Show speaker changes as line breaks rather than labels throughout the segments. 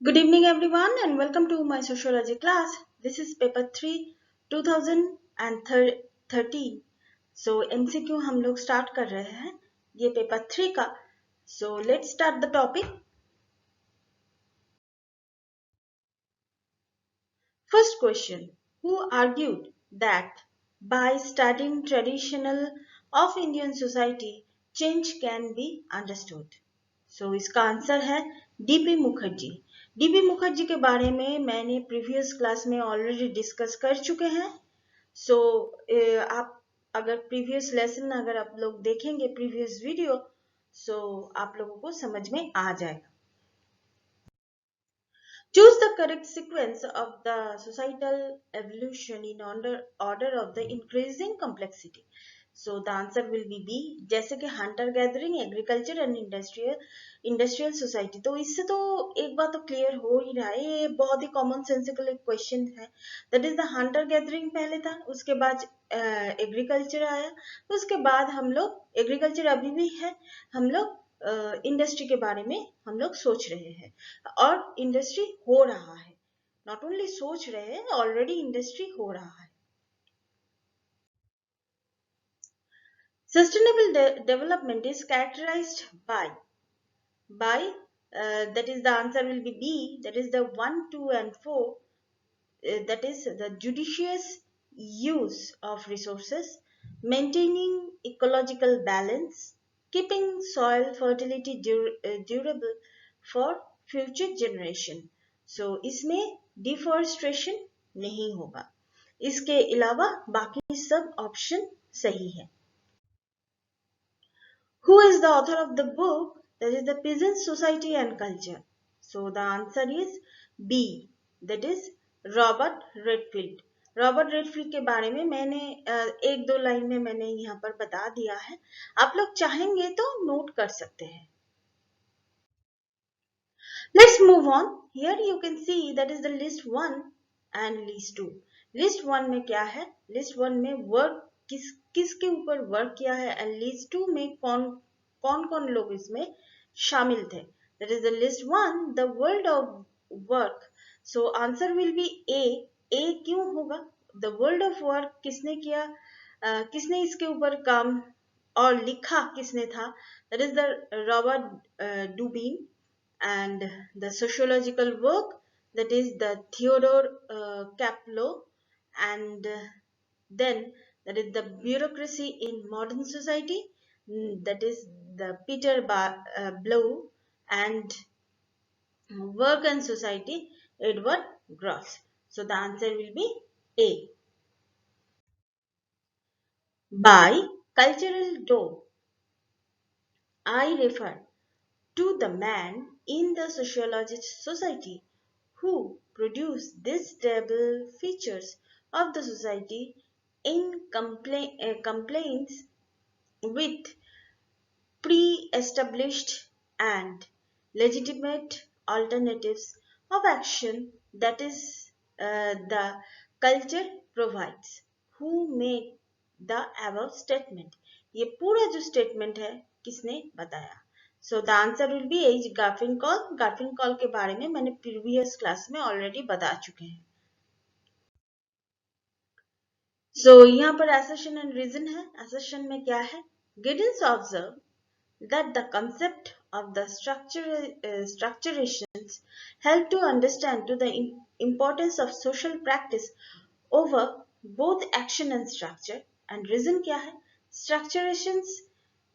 Good evening, everyone, and welcome to my sociology class. This is paper 3 2013. So MCQ हम लोग start कर रहे हैं ये paper 3 का. So let's start the topic. First question: who argued that by studying traditional of Indian society, change can be understood? So इसका answer है DP Mukherjee. DP Mukherjee के बारे में मैंने प्रीवियस क्लास में ऑलरेडी डिस्कस कर चुके हैं. सो आप अगर प्रीवियस लेसन अगर आप लोग देखेंगे प्रीवियस वीडियो, सो आप लोगों को समझ में आ जाएगा. Choose the correct sequence of the societal evolution in order of the increasing complexity. So the answer will be B. जैसे कि hunter gathering, agriculture and industrial society. तो इससे तो एक बात तो क्लियर हो ही रहा है, ये बहुत ही कॉमन सेंसिकल एक क्वेश्चन है. That is the Hunter gathering पहले था, उसके बाद एग्रीकल्चर आया, उसके बाद हम लोग एग्रीकल्चर अभी भी है, हम लोग इंडस्ट्री के बारे में हम लोग सोच रहे हैं और इंडस्ट्री हो रहा है. नॉट ओनली सोच रहे हैं, ऑलरेडी इंडस्ट्री हो रहा है. Sustainable development is characterized by that is the answer will be B, that is the 1, 2 and 4, that is the judicious use of resources, maintaining ecological balance, keeping soil fertility durable for future generation. So इसमें deforestation नहीं होगा, इसके अलावा बाकी सब option सही है. Who is the author of the book that is the Peasant Society and Culture? So the answer is B, that is Robert Redfield. Robert Redfield के बारे में मैंने एक दो लाइन में मैंने यहाँ पर बता दिया है, आप लोग चाहेंगे तो नोट कर सकते हैं. Let's move on. Here you can see that is the list 1 and list 2. List 1 में क्या है? List 1 में वर्क किसके ऊपर वर्क किया है, एंड लिस्ट 2 में कौन कौन लोग इसमें शामिल थे. That is the list 1, the world of work. So answer will be A. A क्यों होगा? The world of work किसने किया, किसने इसके ऊपर काम और लिखा किसने था? That is the Robert Dubin. And the sociological work, that is the Theodore Kaplow. And then that is the bureaucracy in modern society, that is the Peter Blow. And work and society, Edward Gross. So the answer will be A. By cultural dough, I refer to the man in the sociologist society who produced these stable features of the society in compliance with pre-established and legitimate alternatives of action, that is the culture provides. Who made the above statement? ये पूरा जो statement है किसने बताया? So the answer will be H. Garfinkel. Garfinkel के बारे में मैंने previous class में already बता चुके हैं. So यहाँ पर assertion and reason है. Assertion में क्या है? Giddens observed that the concept of the structurations help to understand to the importance of social practice over both action and structure. And reason क्या है? Structurations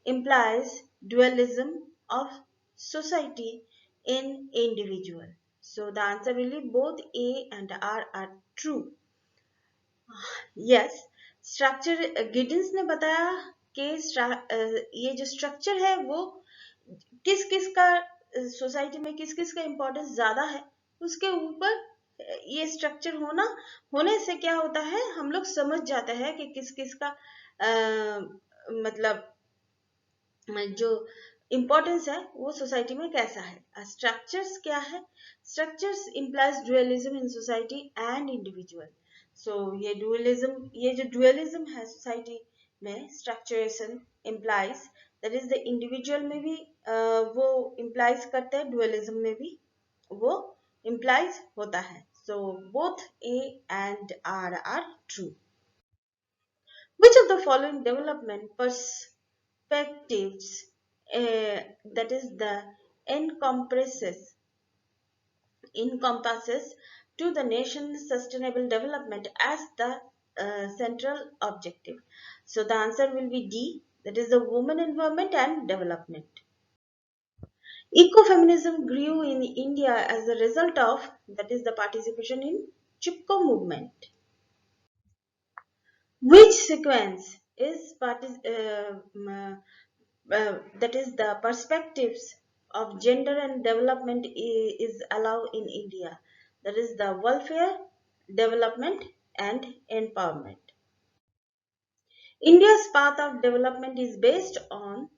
implies dualism of society in individual. So the answer will be both A and R are true. Yes, structure गिडिंस ने बताया कि ये जो structure है वो किस किस का सोसाइटी में किस किस का इम्पोर्टेंस ज्यादा है, उसके ऊपर ये स्ट्रक्चर होने से क्या होता है, हम लोग समझ जाते हैं कि किस किस का मतलब जो इम्पोर्टेंस है वो सोसाइटी में कैसा है. स्ट्रक्चर्स क्या है? Structures implies dualism in society and individual. So ये जो डुअलिज्म है सोसाइटी में, structuration implies, that is the individual में भी वो इम्प्लाइज करते हैं, डुअलिज्म में भी वो implies होता है. So both A and R are true. Which of the following development perspectives, that is the encompasses encompasses to the nation's sustainable development as the central objective? So the answer will be D, that is the women empowerment and development. Ecofeminism grew in India as a result of, that is the participation in Chipko movement. Which sequence is that is the perspectives of gender and development is allowed in India? That is the welfare, development and empowerment. India's path of development is based on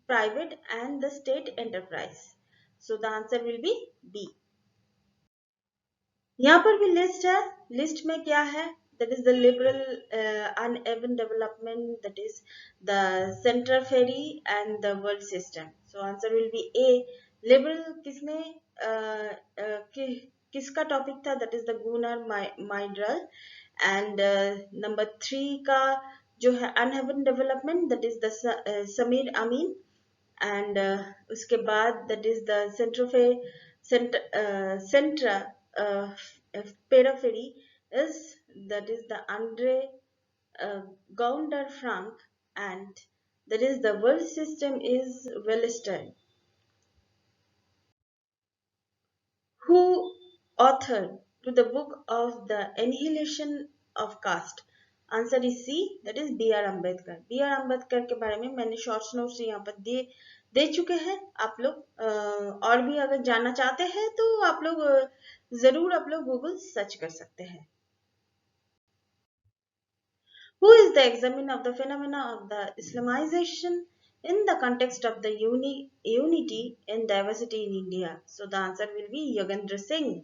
private and the state enterprise. So the answer will be B. यहाँ पर भी list है. List में क्या है? That is the liberal uneven development, that is the center ferry and the world system. So answer will be A. Liberal किसने किसका topic था? That is the Gunnar Myrdal. And number 3 का जो है uneven development, that is the Samir Amin. And उसके बाद that is the centra periphery is, that is the Andre Gounder Frank, and that is the world system is Wellston. Who authored to the book of the Annihilation of Caste? Answer is C, that is B R Ambedkar. B R Ambedkar के बारे में मैंने shorts notes यहाँ पर दे चुके हैं. आप लोग और भी अगर जानना चाहते हैं तो आप लोग जरूर आप लोग गूगल सर्च कर सकते हैं. Who is the examiner of the phenomena of the Islamization in the context of the unity and diversity in India? So the answer will be Yogendra Singh.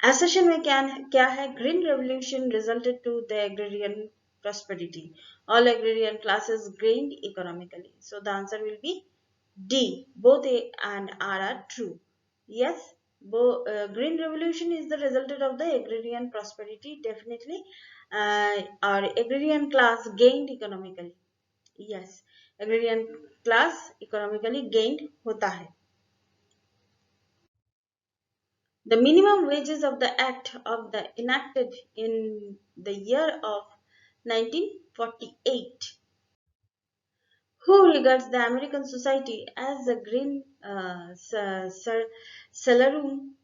Assertion में क्या है? Green Revolution resulted to the agrarian prosperity. All agrarian classes gained economically. So the answer will be D. Both A and R are true. Yes, Green Revolution is the result of the agrarian prosperity, definitely. Our agrarian class gained economically. Yes, agrarian class economically gained होता है. The minimum wages of the Act of the enacted in the year of 1948. Who regards the American society as a green salarum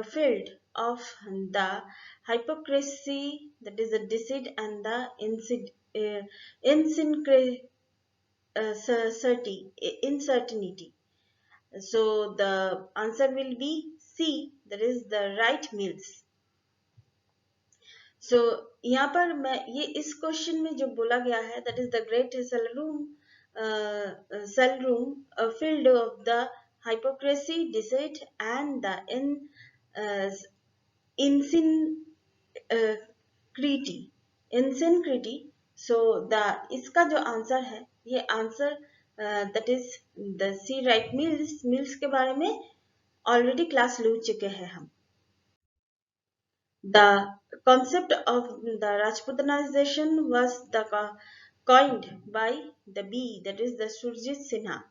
field of the hypocrisy, that is the deceit and the uncertainty. So the answer will be C, that is the right meals. So यहाँ पर मैं ये इस question में जो बोला गया है, that is the great cell room filled of the hypocrisy, deceit and the insincerity. So the इसका जो आंसर है, ये answer that is the C, right meals के बारे में ऑलरेडी क्लास ले चुके हैं हम. The concept of the Rajputanization was coined by the B, that is the Surjit Sinha.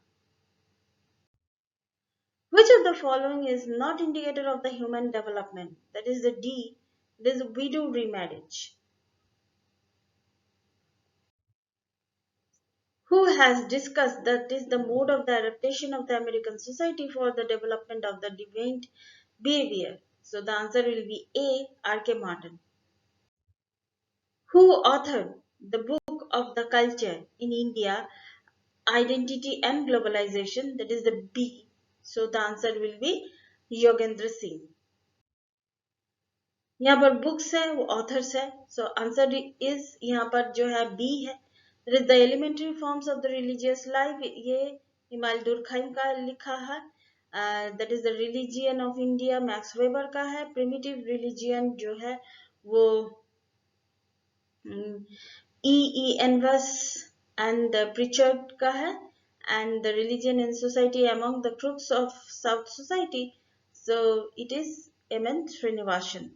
Which of the following is not indicator of the human development? That is the D, that is widow remarriage. Who has discussed that is the mode of the adaptation of the American society for the development of the deviant behavior? So the answer will be A, R.K. Martin. Who authored the book of the culture in India, identity and globalization? That is the B. So the answer will be Yogendra Singh. यहाँ पर books है, वो authors है. So answer is यहाँ पर जो है B है. That is the elementary forms of the religious life. ये इमाल दुर्खाइम का लिखा है. That is the religion of India, max weber का है. primitive religion जो है वो E. Envers and the Pritchard का है. and the religion in society among the groups of South society. So it is M.N. Srinivasan.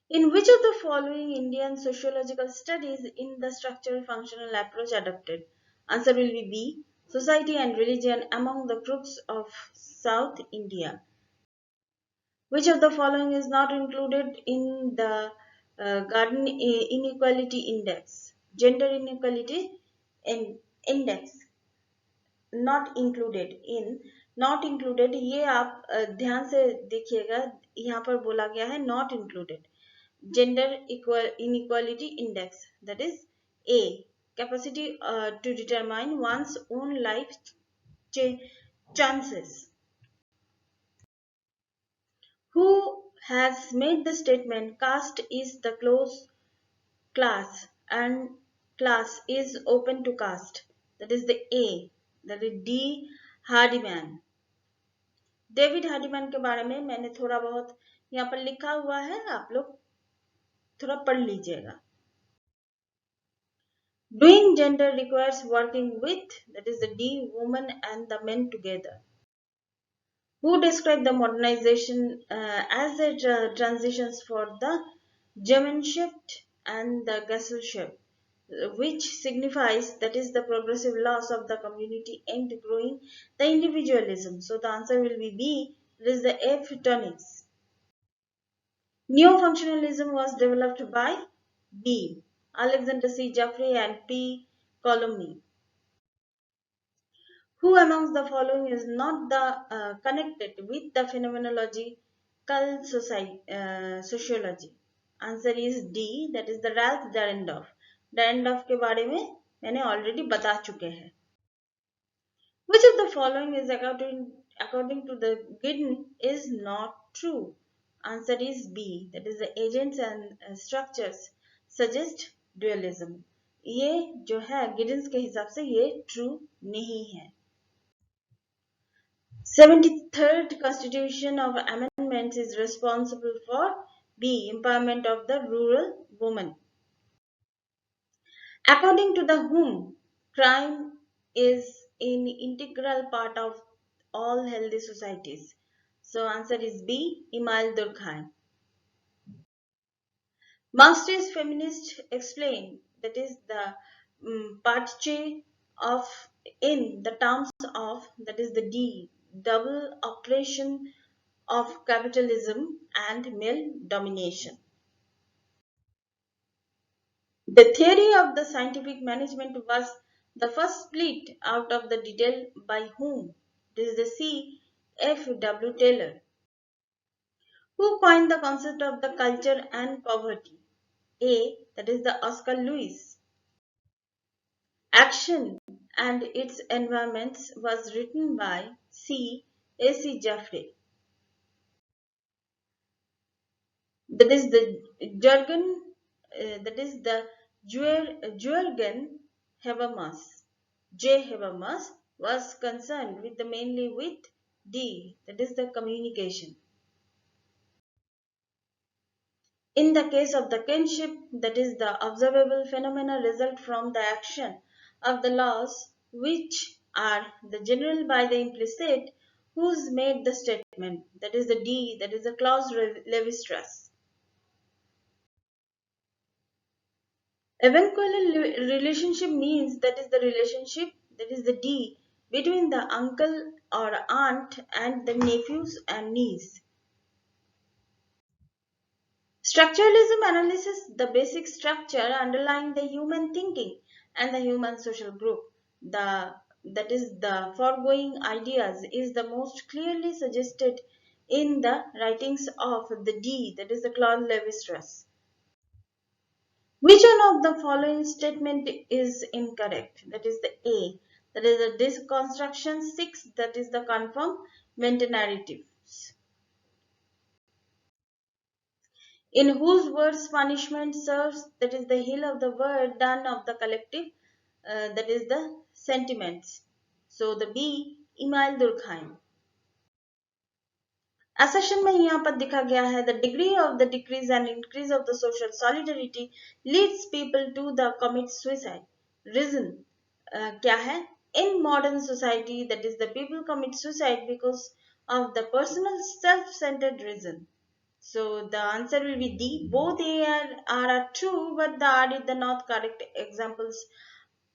In which of the following Indian sociological studies in the structural functional approach adopted? Answer will be B. Society and religion among the groups of South India. Which of the following is not included in the Garden Inequality Index? Gender Inequality Index not included in not included ये आप ध्यान से देखिएगा यहाँ पर बोला गया है not included gender inequality index that is A capacity to determine one's own life chances. Who has made the statement caste is the close class and class is open to caste? That is the A. That is D. Hardiman. David Hardiman के बारे में मैंने थोड़ा बहुत यहाँ पर लिखा हुआ है, आप लोग थोड़ा पढ़ लीजिएगा. Doing gender requires working with, that is the D, women and the men together. Who described the modernization as the transitions for the Germanshift and the Gesellschaft, which signifies that is the progressive loss of the community aimed at growing the individualism. So the answer will be B, that is the F. Tonics. Neo-functionalism was developed by B. Alexander C. Jeffrey and P. Colomni. Who amongst the following is not connected with the phenomenological sociology? Answer is D, that is the Ralph Dahrendorf. Dahrendorf के बारे में मैंने already बता चुके हैं. Which of the following is according to the Giddens is not true? Answer is B, that is the agents and structures suggest dualism. ये जो है गिडन्स के हिसाब से ये ट्रू नहीं है. 73rd Constitution of Amendments is responsible for B. Empowerment of the rural woman. According to the whom, crime is an integral part of all healthy societies. So answer is B. Imail Durkheim. Marxist feminists explain that is the parche of in the terms of that is the D double operation of capitalism and male domination. The theory of the scientific management was the first split out of the detail by whom? This is the C. F. W. Taylor. Who coined the concept of the culture and poverty? A. That is the Oscar Lewis. Action and its environments was written by C. A. C. Jeffrey. That is the Jürgen. That is the Jürgen Habermas. J. Habermas was concerned with mainly with D. That is the communication. In the case of the kinship, that is the observable phenomena result from the action of the laws which are the general by the implicit who's made the statement. That is the D, that is the clause Levi-Strauss. Eventual relationship means that is the relationship, that is the D, between the uncle or aunt and the nephews and niece. Structuralism analyzes the basic structure underlying the human thinking and the human social group. That is the foregoing ideas is the most clearly suggested in the writings of the D, that is the Claude Lévi-Strauss. Which one of the following statement is incorrect? That is the A. That is the deconstruction 6, that is the confirm meta-narratives. In whose words punishment serves, that is the heel of the word done of the collective, that is the sentiments. So the B, Emile Durkheim. Assertion में यहाँ पर दिखा गया है the degree of the decrease and increase of the social solidarity leads people to the commit suicide. Reason क्या है? in modern society, that is the people commit suicide because of the personal self-centered reason. So the answer will be D. Both A and R are true, but the R is the not correct examples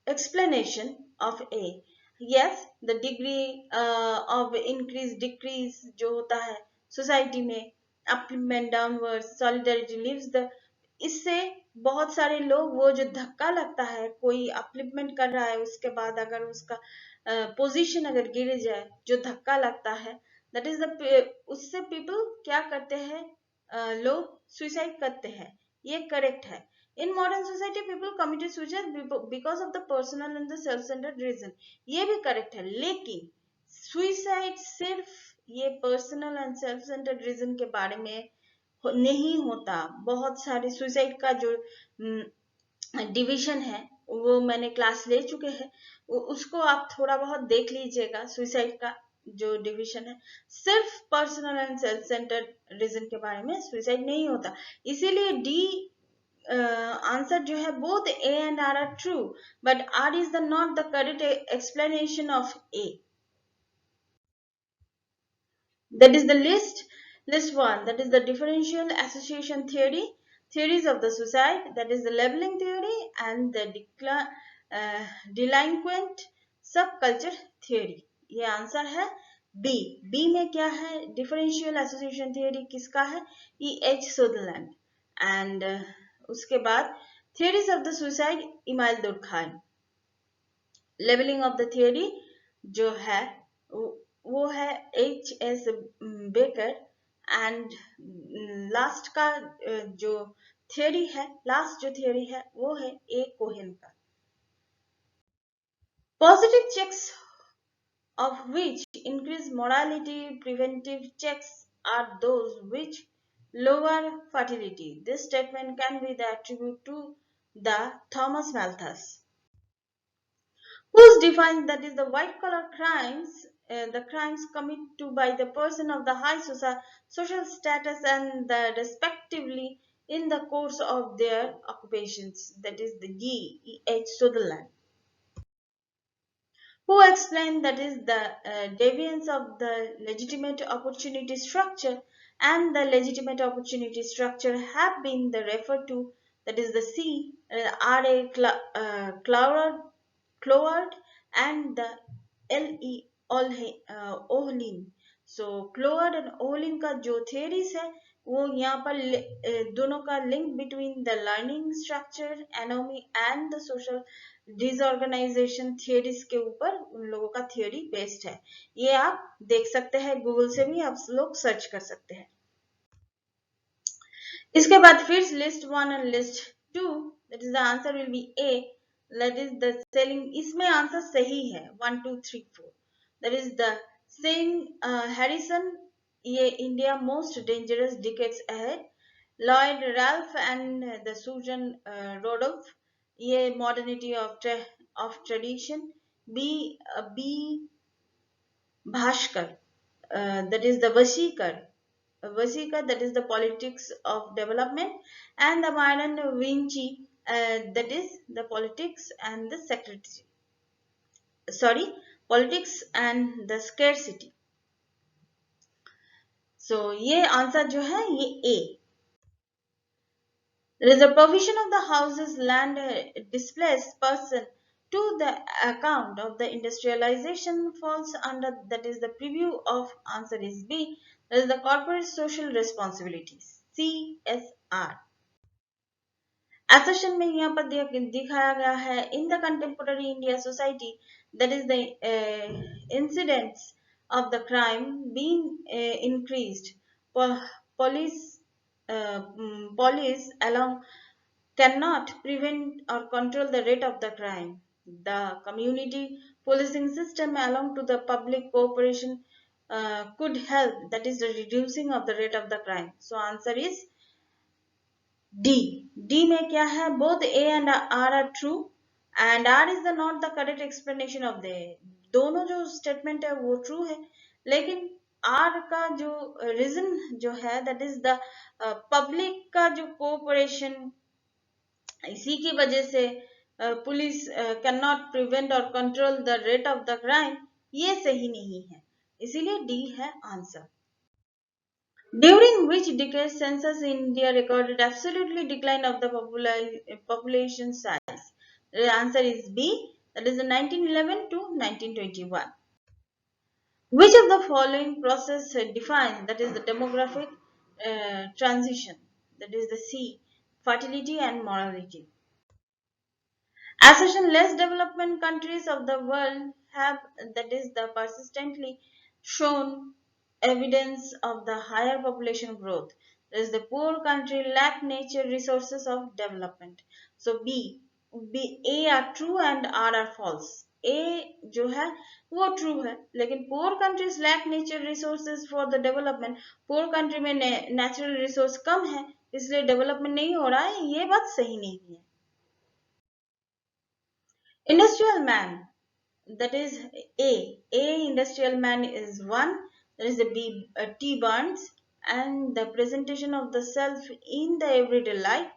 explanation of A. Yes, the degree of increase decrease जो होता है society में, upliftment downward solidarity lives the, इससे बहुत सारे लोग वो जो धक्का लगता है, कोई अपलिफ्टमेंट कर रहा है उसके बाद अगर उसका पोजीशन अगर गिर जाए, जो धक्का लगता है, दैट इज द, उससे पीपल क्या करते हैं, लोग सुसाइड करते हैं, ये करेक्ट है. In modern society, people commit suicide because of the personal and the self-centered reason. ये भी correct है, लेकिन suicide सिर्फ ये personal and self-centered reason के बारे में नहीं होता. बहुत सारे suicide का जो डिवीजन है वो मैंने क्लास ले चुके हैं, उसको आप थोड़ा बहुत देख लीजिएगा. सुसाइड का जो डिवीजन है, सिर्फ personal and self centred reason के बारे में सुसाइड नहीं होता. इसीलिए डी आंसर जो है, both A and R are true, but R is the not the correct explanation of A. That is the list one, that is the differential association theory, theories of the suicide, that is the labeling theory and the delinquent subculture theory. ये answer है B. B में क्या है, differential association theory किसका है, E H Sutherland. And उसके बाद theories of the suicide, Emile Durkheim. Labelling of the theory जो है वो है H S Becker. And last का जो थियोरी है, लास्ट जो थियोरी है वो है ए कोहेन का. Positive checks of which increase morality, preventive checks are those which lower fertility. This statement can be the attribute to the Thomas Malthus, whose defines that is the white collar crimes, the crimes committed to by the person of the high social status and the respectively in the course of their occupations. That is the G. E. H. Sutherland, who explained that is the deviance of the legitimate opportunity structure and the legitimate opportunity structure have been the referred to, that is the C. R.A. Cloward and the L.E. Ohlin. So Cloward and Ohlin का जो theories है वो यहाँ पर दोनों का link between the learning structure, anatomy and the social disorganisation theories के ऊपर उन लोगों का थियरी बेस्ड है. ये आप देख सकते हैं, गूगल से भी आप लोग सर्च कर सकते हैं. इसके बाद फिर list one and list two, that is the answer will be A, that is the Selig. इसमें आंसर सही है 1 2 3 4, that is the Selig Harrison, ये India most dangerous decades ahead. Lloyd Ralph and the Susanne Rudolph, ये modernity of tradition. B Bhaskar, that is the Vasikar, that is the politics of development. And the Myron Vinci, that is the politics and the secretary, sorry, politics and the scarcity. So ये answer जो है ये A. There is a provision of the houses land displaced person to the account of the industrialization falls under, that is the preview of answer is B. That is the corporate social responsibilities, CSR. Assertion में यहाँ पर दिखाया गया है, in the contemporary India society, that is the incidents of the crime being increased. Police alone cannot prevent or control the rate of the crime. The community policing system along to the public cooperation could help, that is the reducing of the rate of the crime. So answer is D. D में क्या है, both A and R are true and R is the not the correct explanation of the. दोनों जो statement है वो true है, लेकिन are का जो रीजन जो है, दैट इज द पब्लिक का जो कोऑपरेशन, इसी की वजह से पुलिस कैन नॉट प्रिवेंट और control the rate of the crime, ये सही नहीं है, इसीलिए डी है answer. During which decade census India recorded absolutely decline of the population size? The answer is B, that is the 1911 to 1921. Which of the following process defines, that is the demographic transition? That is the C, fertility and mortality. Assertion less development countries of the world have, that is the persistently shown evidence of the higher population growth. That is the poor country lack nature resources of development. So A are true and R are false. A जो है वो true है, लेकिन poor countries lack nature resources for the development. poor country में natural resource कम है, इसलिए development नहीं हो रहा है, ये बात सही नहीं है। Industrial man, that is A industrial man is one, that is the B T Burns, and the presentation of the self in the everyday life,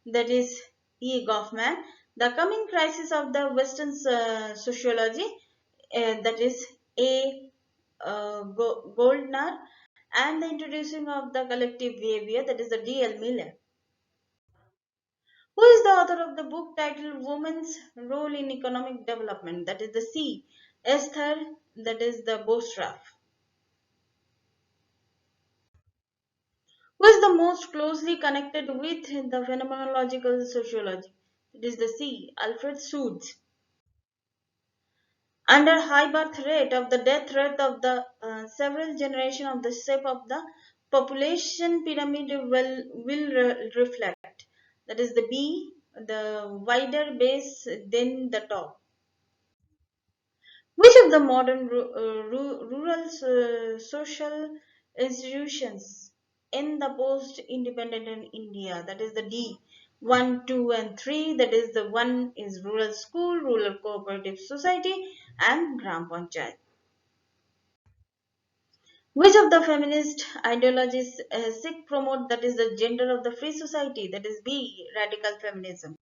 that is E Goffman. The coming crisis of the Western sociology, that is A Goldner, and the introducing of the collective behavior, that is the D L Miller. Who is the author of the book titled Women's Role in Economic Development? That is the C. Esther, that is the Bostraf. Who is the most closely connected with the phenomenological sociology? It is the C. Alfred Soots. Under high birth rate of the death rate of the several generation of the shape of the population pyramid will reflect. That is the B. The wider base than the top. Which of the modern rural social institutions in the post-independent India, that is the D, 1, 2 and 3, that is the 1 is rural school, rural cooperative society and Gram Panchayat. Which of the feminist ideologies seek promote, that is the gender of the free society, that is B, radical feminism.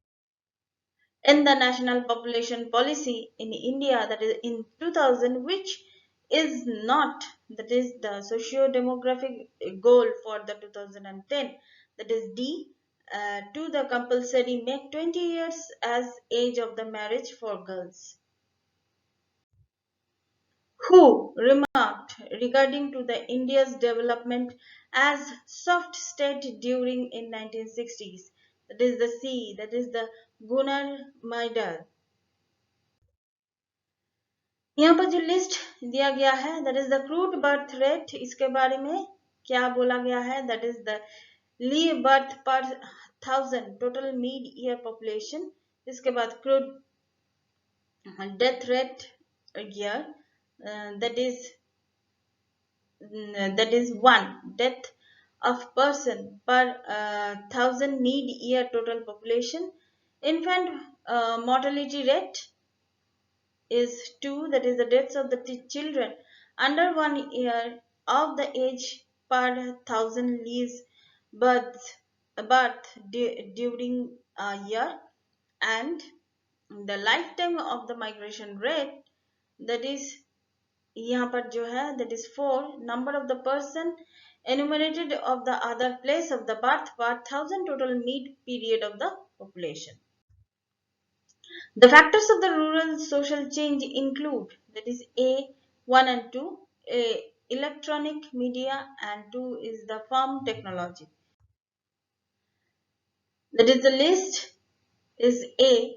In the national population policy in India, that is in 2000, which is not, that is the socio-demographic goal for the 2010, that is D, to the compulsory make 20 years as age of the marriage for girls. Who remarked regarding to the India's development as soft state during in 1960s, that is the C, that is the Gunnar Myrdal. यहाँ पर जो list दिया गया है, that is the crude birth rate, इसके बारे में क्या बोला गया है, that is the leave birth पर 1000 टोटल मिड ईयर पॉपुलेशन, इसके बाद crude death rate year, that is 1 death of person per 1000 mid year total population. Infant mortality rate is 2, that is the deaths of the children under 1 year of the age per 1000 leaves birth during a year, and the lifetime of the migration rate, that is यहाँ पर जो है that is 4 number of the person enumerated of the other place of the birth per 1000 total mid period of the population. The factors of the rural social change include, that is A, 1 and 2, electronic media, and 2 is the farm technology. That is the list is A,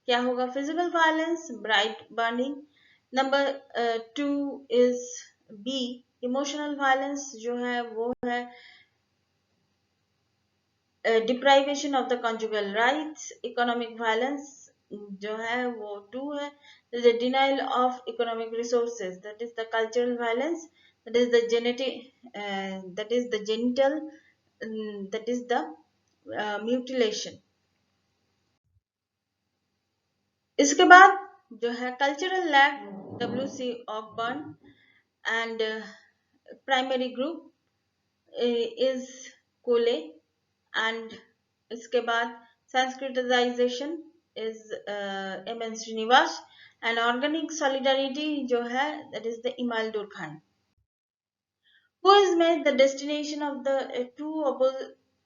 क्या होगा, physical violence, bright burning. Number 2 is B, emotional violence, जो है वो है deprivation of the conjugal rights. Economic violence जो है वो 2 है, the denial of economic resources, that is the cultural violence, that is the genetic, that is the genital, that is the mutilation. इसके बाद जो है cultural lag, WC Ogburn, and primary group is Cooley, and इसके बाद संस्कृतिजाइजेशन, is M.N. Srinivas, and organic solidarity जो है that is the Imal Durkheim. Who is made the destination of the two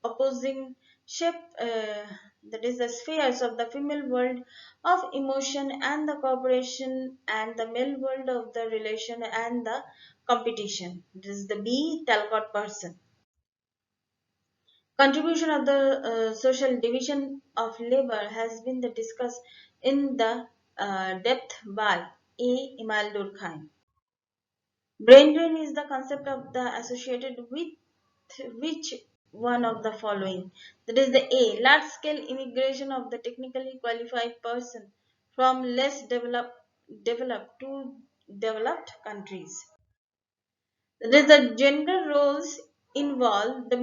opposing ship, that is the spheres of the female world of emotion and the cooperation, and the male world of the relation and the competition. This is the B. Talcott person. Contribution of the social division of labor has been discussed in the depth by A. Imal Durkheim. Brain drain is the concept of the associated with which one of the following? That is the A. Large scale immigration of the technically qualified person from less developed to developed countries. That is the gender roles involved the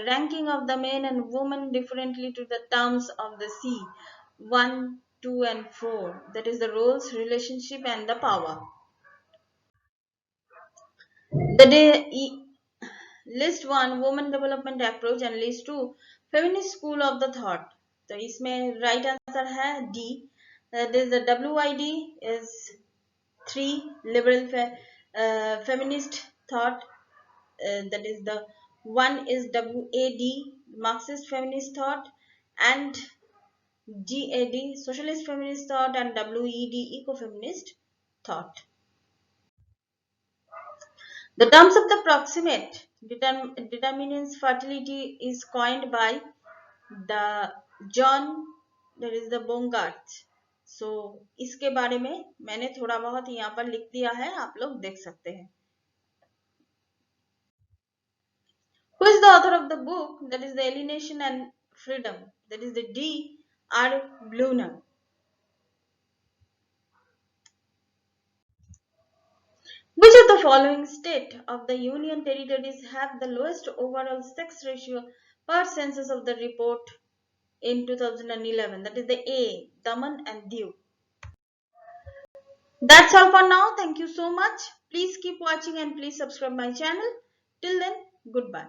ranking of the men and women differently to the terms of the C 1, 2 and 4. That is the roles, relationship and the power. The list one women development approach and list two feminist school of the thought. तो इसमें right answer है D. That is the WID is 3 liberal feminist thought. That is the one is WAD Marxist feminist thought, and GAD socialist feminist thought, and WED eco-feminist thought. The terms of the proximate determinants fertility is coined by the John, that is the Bongard. So इसके बारे में मैंने थोड़ा बहुत यहाँ पर लिख दिया है, आप लोग देख सकते हैं. Who is the author of the book that is the Alienation and Freedom? That is the D. R. Bluner. Which of the following state of the Union territories have the lowest overall sex ratio per census of the report in 2011? That is the A. Daman and Diu. That's all for now. Thank you so much. Please keep watching and please subscribe my channel. Till then, goodbye.